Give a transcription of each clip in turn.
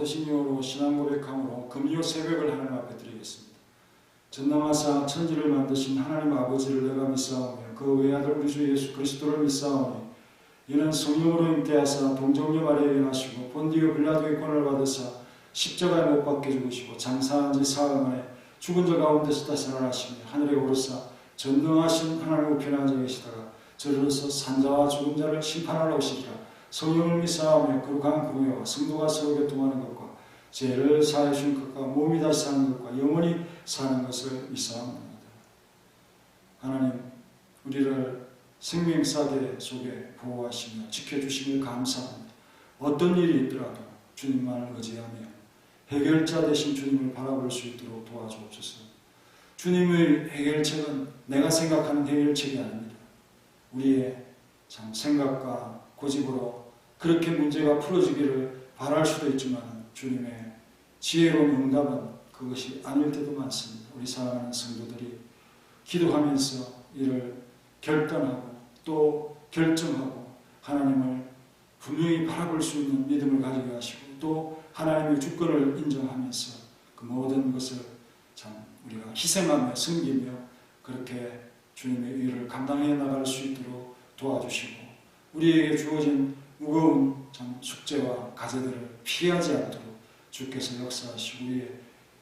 호신용으로 신앙 고백함으로 금요 새벽을 하나님 앞에 드리겠습니다. 전능하사 천지를 만드신 하나님 아버지를 내가 믿사오며 그 외아들 우리 주 예수 그리스도를 믿사오니 이는 성령으로 잉태하사 동정녀 마리아에게 나시고 본디오 빌라도의 권을 받으사 십자가에 못 박혀 죽으시고 장사한 지 사흘 만에 죽은 자 가운데서 다시 살아나시며 하늘에 오르사 전능하신 하나님 우편에 앉아 계시다가 저리로서 산자와 죽은 자를 심판하러 오시리라. 성령을 믿사오며 거룩한 구유와 성도가 서로 교통하는 것과 죄를 사해 주신 것과 몸이 다시 사는 것과 영원히 사는 것을 믿사옵나이다. 하나님, 우리를 생명사계 속에 보호하시며 지켜주심을 감사합니다. 어떤 일이 있더라도 주님만을 의지하며 해결자 되신 주님을 바라볼 수 있도록 도와주옵소서. 주님의 해결책은 내가 생각하는 해결책이 아닙니다. 우리의 참 생각과 고집으로 그렇게 문제가 풀어지기를 바랄 수도 있지만 주님의 지혜로운 응답은 그것이 아닐 때도 많습니다. 우리 사랑하는 성도들이 기도하면서 이를 결단하고 또 결정하고 하나님을 분명히 바라볼 수 있는 믿음을 가지게 하시고 또 하나님의 주권을 인정하면서 그 모든 것을 참 우리가 희생하며 섬기며 그렇게 주님의 의를 감당해 나갈 수 있도록 도와주시고 우리에게 주어진 무거운 참 숙제와 과제들을 피하지 않도록 주께서 역사하시고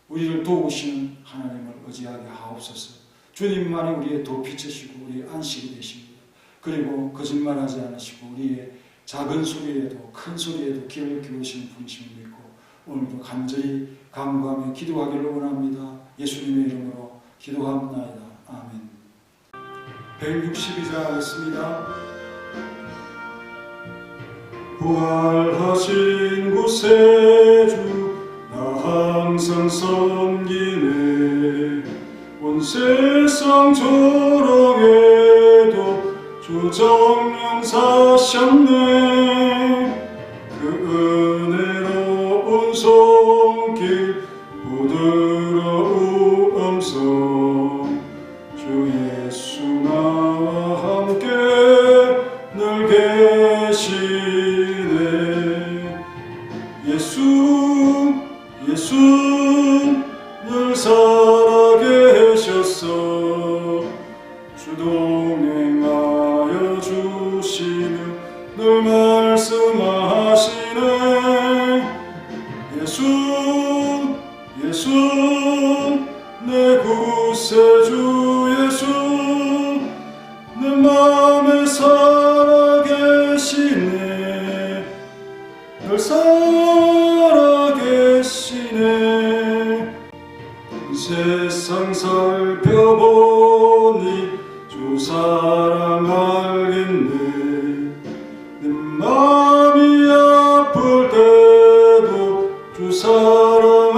우리를 도우시는 하나님을 의지하게 하옵소서. 주님만이 우리의 도피처시고 우리의 안식이 되십니다. 그리고 거짓말하지 않으시고 우리의 작은 소리에도 큰 소리에도 귀를 기울이시는 분이심을 믿고 오늘도 간절히 간구하며 기도하기를 원합니다. 예수님의 이름으로 기도합나이다. 아멘. 162장 하겠습니다. 부활하신 구세주 나 항상 섬기네. 온 세상 조롱에도 주 정령 사셨네. 그 은혜로운 손길 부드러운 음성 주 예수 나와 함께 늘 계시네. 예수 늘 살아계셨어. 주 동행하여 주시며 늘 말씀하시네. 예수 내 구세주 예수 내 맘에 살아계시네. 늘 살아계시네. 세상 살펴보니 주 사랑 알겠네. 내 맘이 아플 때도 주 사랑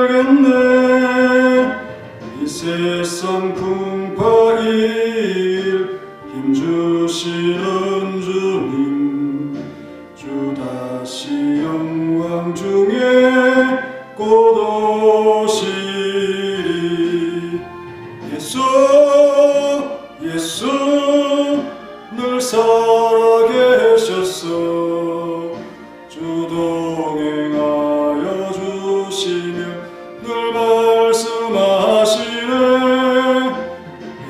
알겠네. 이 세상 풍파일 힘주시는 주님 주 다시 영광 중에 곧 오시리. 예수 늘 살아계셨어. 주 동행하여 주시며 늘 말씀하시네.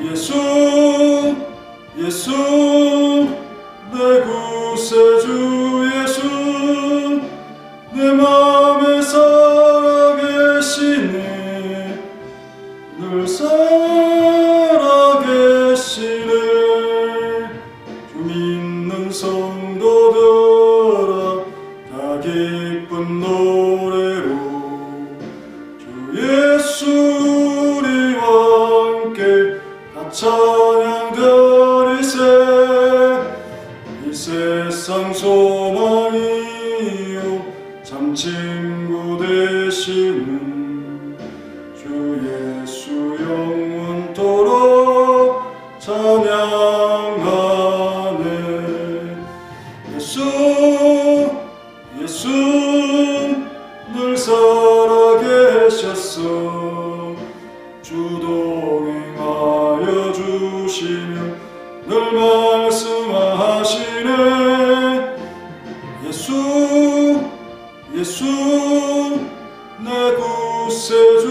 예수 내 구세주 예수 내 맘에 살아계시네. 늘 살아계시네. 주 믿는 성도들아 다 기쁜 노래로 주 예수 우리와 함께 다 찬양 드리세. 이 세상 소망이요 참 친구 되시는 주 예수 영원토록 찬양하네. 예수 늘 살아계셨어. 주 동행하여 주시며 늘 말씀하시네. 예수 내 구세주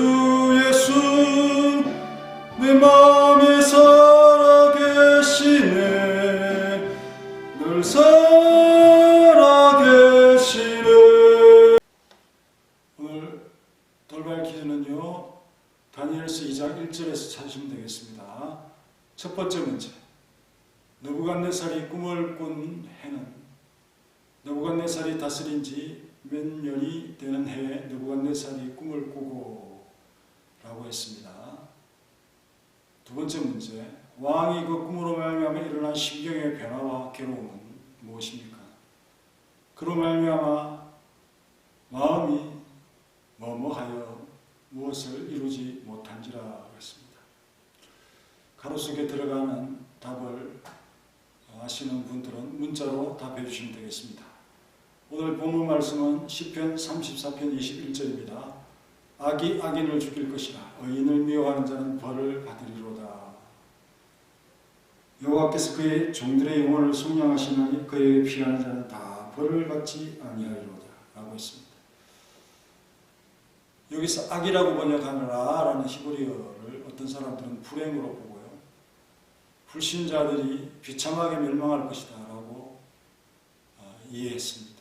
예수 내 마음에 살아계시네 늘 살아계시네. 오늘 돌발 퀴즈는요 다니엘서 2장 1절에서 찾으시면 되겠습니다. 첫 번째 문제, 느부갓네살이 꿈을 꾼 해는 느부갓네살이 다스린 지 몇 년이 되는 해에 느부갓네살이 꿈을 꾸고 라고 했습니다. 두 번째 문제, 왕이 그 꿈으로 말미암아 일어난 심경의 변화와 괴로움은 무엇입니까? 그로 말미암아 마음이 뭐뭐하여 무엇을 이루지 못한지라 했습니다. 가로속에 들어가는 답을 아시는 분들은 문자로 답해 주시면 되겠습니다. 오늘 본문 말씀은 시편 34편 21절입니다. 악이 악인을 죽일 것이라 의인을 미워하는 자는 벌을 받으리로다. 여호와께서 그의 종들의 영혼을 속량하시나니 그에게 피하는 자는 다 벌을 받지 아니하리로다 라고 했습니다. 여기서 악이라고 번역하느라 라는 히브리어를 어떤 사람들은 불행으로 보고요, 불신자들이 비참하게 멸망할 것이다 라고 이해했습니다.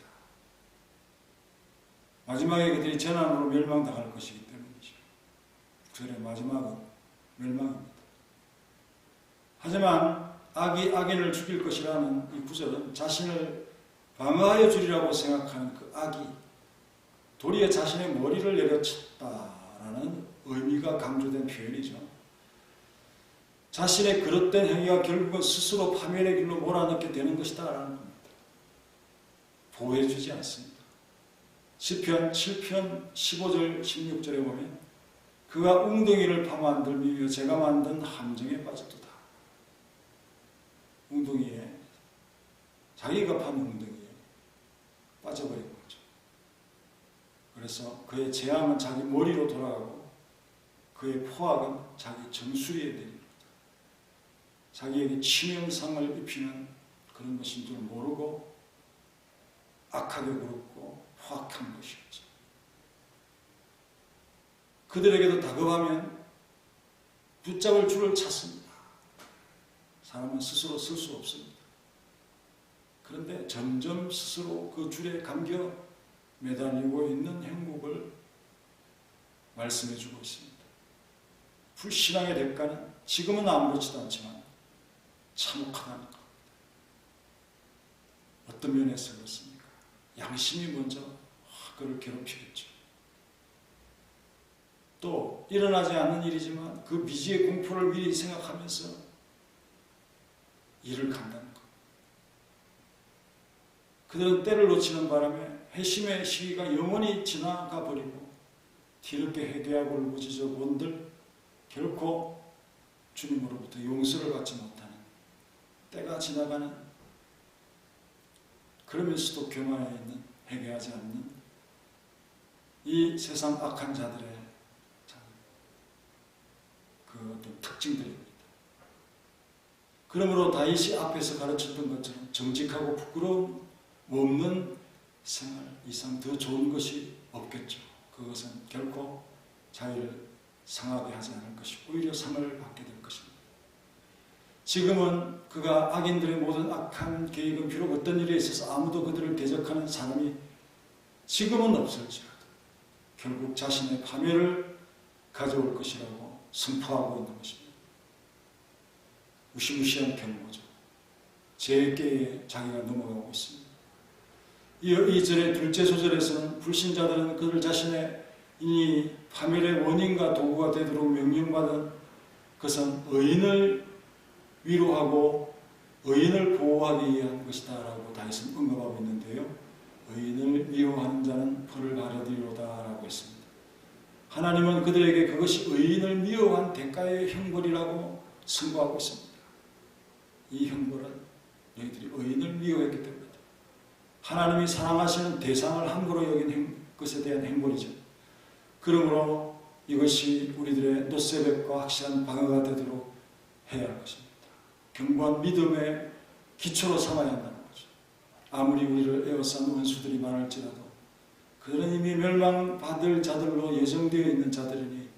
마지막에 그들이 재난으로 멸망당할 것이기 때문이죠. 그들의 마지막은 멸망입니다. 하지만 악이 악인을 죽일 것이라는 이 구절은 자신을 방어하여 주리라고 생각하는 그 악이 도리어 자신의 머리를 내려쳤다라는 의미가 강조된 표현이죠. 자신의 그릇된 행위가 결국은 스스로 파멸의 길로 몰아넣게 되는 것이다 라는 겁니다. 보호해주지 않습니다. 시편 7편 15절 16절에 보면 그가 웅덩이를 파만들며 제가 만든 함정에 빠졌도다. 웅덩이에, 자기가 판 웅덩이에 빠져버린 거죠. 그래서 그의 재앙은 자기 머리로 돌아가고 그의 포악은 자기 정수리에 내립니다. 자기에게 치명상을 입히는 그런 것인 줄 모르고 악하게 굴었고 포악한 것이었죠. 그들에게도 다급하면 붙잡을 줄을 찾습니다. 사람은 스스로 쓸 수 없습니다. 그런데 점점 스스로 그 줄에 감겨 매달리고 있는 행복을 말씀해 주고 있습니다. 불신앙의 대가는 지금은 아무렇지도 않지만 참혹하다는 겁니다. 어떤 면에서 그렇습니까? 양심이 먼저 그를 괴롭히겠죠. 또 일어나지 않는 일이지만 그 미지의 공포를 미리 생각하면서 일을 간다는 것. 그들은 때를 놓치는 바람에 회심의 시기가 영원히 지나가 버리고 뒤늦게 회개하고 울부짖어 본들 결코 주님으로부터 용서를 받지 못하는 때가 지나가는, 그러면서도 교만해 있는, 회개하지 않는 이 세상 악한 자들의 그 어떤 특징들입니다. 그러므로 다윗이 앞에서 가르쳤던 것처럼 정직하고 부끄러움 없는 생활 이상 더 좋은 것이 없겠죠. 그것은 결코 자기를 상하게 하지 않을 것이고 오히려 상을 받게 될 것입니다. 지금은 그가 악인들의 모든 악한 계획은 비록 어떤 일에 있어서 아무도 그들을 대적하는 사람이 지금은 없을지라도 결국 자신의 파멸을 가져올 것이라고 선포하고 있는 것입니다. 무시무시한 경고죠. 제게에 자기가 넘어가고 있습니다. 이전에 둘째 소절에서는 불신자들은 그들 자신의 이 파멸의 원인과 도구가 되도록 명령받은 것은 의인을 위로하고 의인을 보호하기 위한 것이다 라고 다윗은 언급하고 있는데요. 의인을 미워하는 자는 벌을 받으리로다 라고 했습니다. 하나님은 그들에게 그것이 의인을 미워한 대가의 형벌이라고 선고하고 있습니다. 이 형벌은 너희들이 의인을 미워했기 때문이다. 하나님이 사랑하시는 대상을 함부로 여긴 것에 대한 형벌이죠. 그러므로 이것이 우리들의 노쇠벽과 확실한 방어가 되도록 해야 할 것입니다. 견고한 믿음의 기초로 삼아야 한다는 거죠. 아무리 우리를 에워싼 원수들이 많을지라도 그들은 이미 멸망받을 자들로 예정되어 있는 자들이니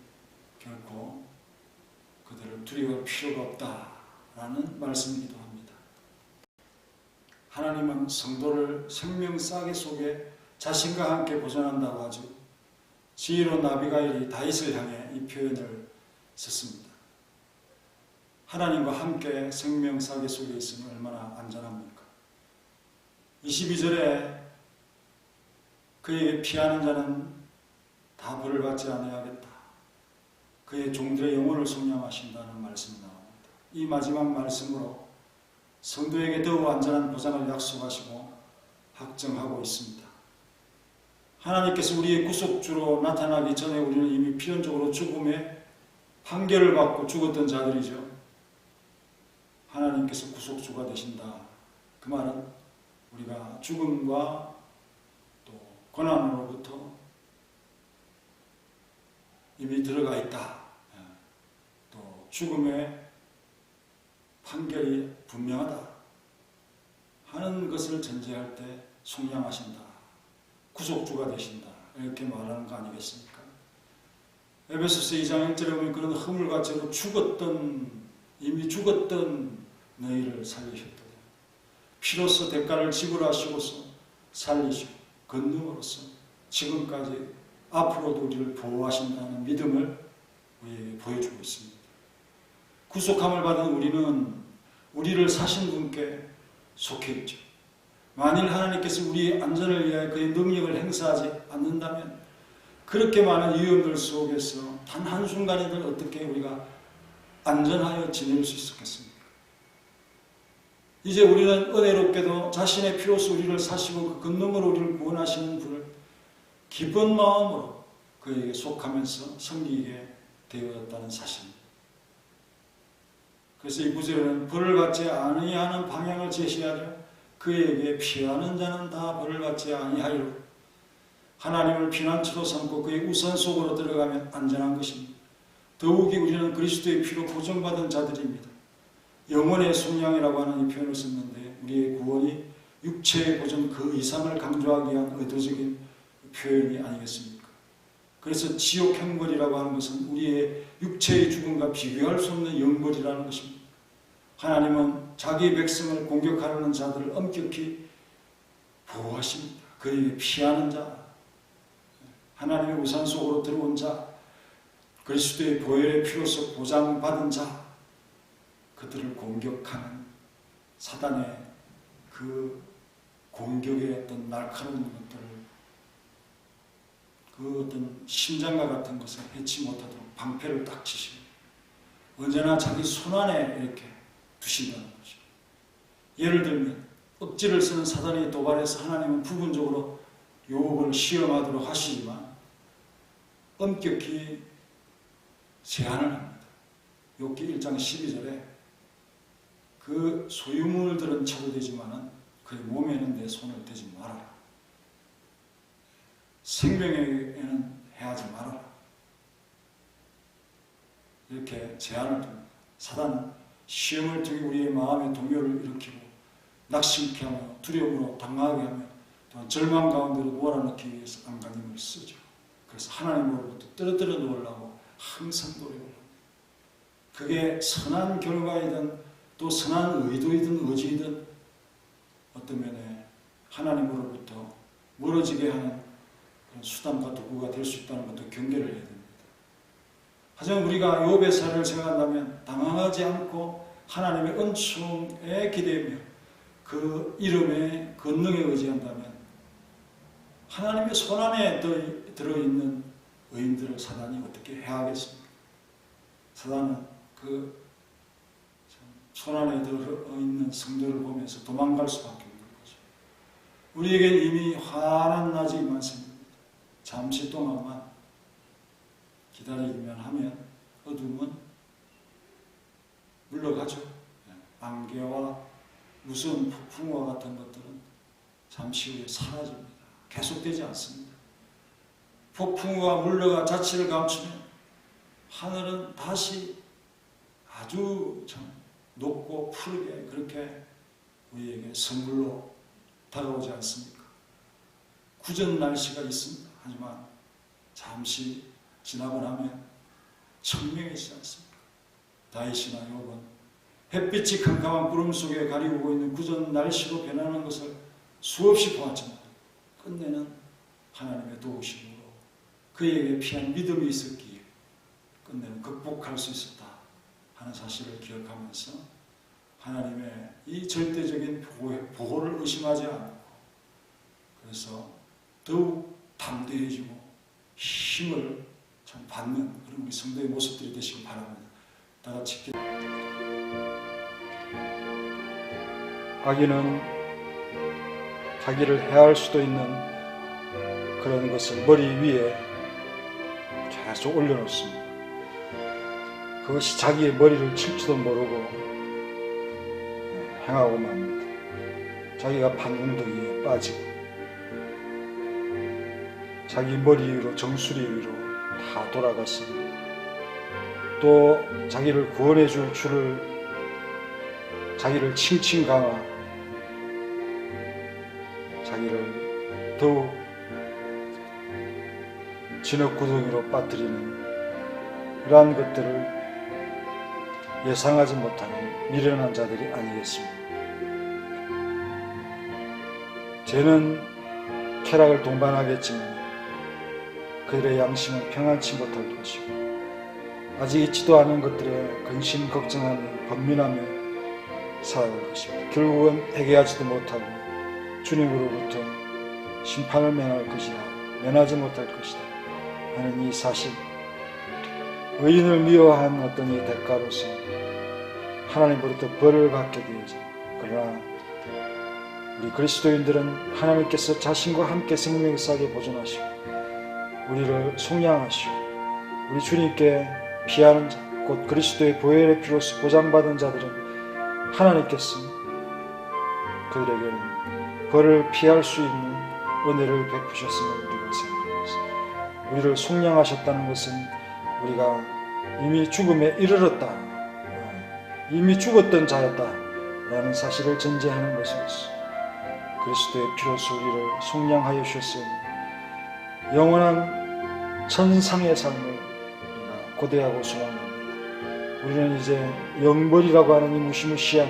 결코 그들을 두려워할 필요가 없다라는 말씀이기도 합니다. 하나님은 성도를 생명 싸개 속에 자신과 함께 보존한다고 하죠. 지혜로운 아비가일이 다윗을 향해 이 표현을 썼습니다. 하나님과 함께 생명 싸개 속에 있으면 얼마나 안전합니까? 22절에 그에게 피하는 자는 다 벌을 받지 않아야겠다. 그의 종들의 영혼을 속량하신다는 말씀이 나옵니다. 이 마지막 말씀으로 성도에게 더욱 안전한 보장을 약속하시고 확정하고 있습니다. 하나님께서 우리의 구속주로 나타나기 전에 우리는 이미 필연적으로 죽음의 판결을 받고 죽었던 자들이죠. 하나님께서 구속주가 되신다. 그 말은 우리가 죽음과 또 고난으로부터 이미 들어가 있다. 또 죽음의 판결이 분명하다 하는 것을 전제할 때 속량하신다. 구속주가 되신다. 이렇게 말하는 거 아니겠습니까? 에베소서 2장 1절에 보면 그런 허물과 죄로 이미 죽었던 너희를 살리셨다. 피로써 대가를 지불하시고서 살리시고 권능으로서 지금까지 앞으로도 우리를 보호하신다는 믿음을 우리에게 보여주고 있습니다. 구속함을 받은 우리는 우리를 사신 분께 속해 있죠. 만일 하나님께서 우리의 안전을 위하여 그의 능력을 행사하지 않는다면 그렇게 많은 위험들 속에서 단 한순간이든 어떻게 우리가 안전하여 지낼 수 있었겠습니까? 이제 우리는 은혜롭게도 자신의 피로서 우리를 사시고 그 권능으로 우리를 구원하시는 분을 기쁜 마음으로 그에게 속하면서 섬기게 되었다는 사실입니다. 그래서 이 구절에는 벌을 받지 아니하는 방향을 제시하려 그에게 피하는 자는 다 벌을 받지 아니하리로 하나님을 피난처로 삼고 그의 우산 속으로 들어가면 안전한 것입니다. 더욱이 우리는 그리스도의 피로 보존받은 자들입니다. 영혼의 속량이라고 하는 이 표현을 썼는데 우리의 구원이 육체의 보존 그 이상을 강조하기 위한 의도적인 표현이 아니겠습니까? 그래서 지옥 형벌이라고 하는 것은 우리의 육체의 죽음과 비교할 수 없는 영벌이라는 것입니다. 하나님은 자기 백성을 공격하려는 자들을 엄격히 보호하십니다. 그에게 피하는 자, 하나님의 우산 속으로 들어온 자, 그리스도의 보혈의 피로서 보장받은 자, 그들을 공격하는 사단의 그 공격의 어떤 날카로운 것들을 그 어떤 심장과 같은 것을 해치 못하도록 방패를 딱 치시고 언제나 자기 손안에 이렇게 두신다는 거죠. 예를 들면 억지를 쓰는 사단이 도발해서 하나님은 부분적으로 욥을 시험하도록 하시지만 엄격히 제한을 합니다. 욥기 1장 12절에 그 소유물들은 차도 되지만은 그의 몸에는 내 손을 대지 말아라. 생명에게는 해하지 말아라. 이렇게 제한을 둡니다. 사단은 시험을 통해 우리의 마음의 동요를 일으키고 낙심케 하며 두려움으로 당하게 하며 또한 절망 가운데로 몰아넣기 위해서 안간힘을 쓰죠. 그래서 하나님으로부터 떨어뜨려 놓으려고 항상 노력을 합니다. 그게 선한 결과이든 또 선한 의도이든 의지이든 어떤 면에 하나님으로부터 멀어지게 하는 그런 수단과 도구가 될 수 있다는 것도 경계를 해야 됩니다. 하지만 우리가 욥의 사례를 생각한다면 당황하지 않고 하나님의 은총에 기대며 그 이름의 권능에 의지한다면 하나님의 손안에 들어있는 의인들을 사단이 어떻게 해하겠습니까? 사단은 그 손안에 들어있는 성도를 보면서 도망갈 수밖에 없는 거죠. 우리에겐 이미 환한 낮이 많습니다. 잠시 동안만 기다리기만 하면 어둠은 물러가죠. 안개와 무서운 폭풍과 같은 것들은 잠시 후에 사라집니다. 계속되지 않습니다. 폭풍과 물러가 자취를 감추면 하늘은 다시 아주 높고 푸르게 그렇게 우리에게 선물로 다가오지 않습니까? 구전 날씨가 있습니다. 하지만 잠시 지나고 나면 청명해지지 않습니까? 다윗이나 욥은 햇빛이 캄캄한 구름 속에 가리우고 있는 구전 날씨로 변하는 것을 수없이 보았지만 끝내는 하나님의 도우심으로 그에게 피한 믿음이 있었기에 끝내는 극복할 수 있었다 하는 사실을 기억하면서 하나님의 이 절대적인 보호를 의심하지 않고 그래서 더욱 담대해지고 힘을 참 받는 그런 우리 성도의 모습들이 되시길 바랍니다. 다 같이 악인은 자기를 해할 수도 있는 그런 것을 머리 위에 계속 올려놓습니다. 그것이 자기의 머리를 칠지도 모르고 행하고 맙니다. 자기가 판궁덩이에 빠지고 자기 머리 위로 정수리 위로 다 돌아갔습니다. 또 자기를 구원해 줄 주를 자기를 칭칭 감아 자기를 더욱 진흙구덩이로 빠뜨리는 이러한 것들을 예상하지 못하는 미련한 자들이 아니겠습니까? 죄는 쾌락을 동반하겠지만 그들의 양심은 평안치 못할 것이고 아직 있지도 않은 것들에 근심 걱정하며 번민하며 살아갈 것입니다. 결국은 회개하지도 못하고 주님으로부터 심판을 면하지 못할 것이다 하는 이 사실, 의인을 미워한 어떤 이 대가로서 하나님으로부터 벌을 받게 되어져. 그러나 우리 그리스도인들은 하나님께서 자신과 함께 생명사하게 보존하시고 우리를 속량하시고 우리 주님께 피하는 자, 곧 그리스도의 보혈의 피로서 보장받은 자들은 하나님께서 그들에게는 벌을 피할 수 있는 은혜를 베푸셨음을 우리가 생각합니다. 우리를 속량하셨다는 것은 우리가 이미 죽음에 이르렀다, 이미 죽었던 자였다 라는 사실을 전제하는 것이었어. 그리스도의 피로서 우리를 속량하여 주셨으니 영원한 천상의 삶을 우리가 고대하고 소망합니다. 우리는 이제 영벌이라고 하는 이 무시무시한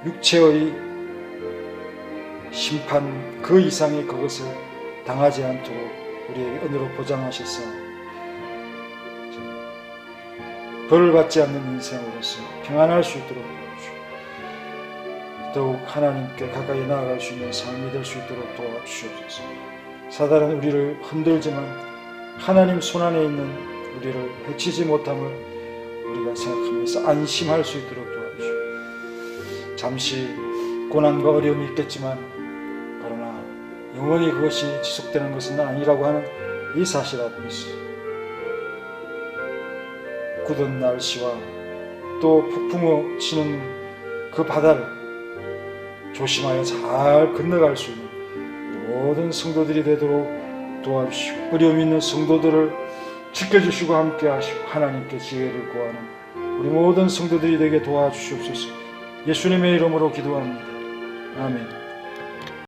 육체의 심판 그 이상의 그것을 당하지 않도록 우리에게 은혜로 보장하셔서 벌을 받지 않는 인생으로서 평안할 수 있도록 도와주시고 더욱 하나님께 가까이 나아갈 수 있는 삶이 될 수 있도록 도와주시옵소서. 사단은 우리를 흔들지만 하나님 손안에 있는 우리를 해치지 못함을 우리가 생각하면서 안심할 수 있도록 도와주시고 잠시 고난과 어려움이 있겠지만 그러나 영원히 그것이 지속되는 것은 아니라고 하는 이 사실 앞에서 굳은 날씨와 또 폭풍우 치는 그 바다를 조심하여 잘 건너갈 수 있는 모든 성도들이 되도록 도와주시고 어려움 있는 성도들을 지켜주시고 함께 하시고 하나님께 지혜를 구하는 우리 모든 성도들이 되게 도와주시옵소서. 예수님의 이름으로 기도합니다. 아멘.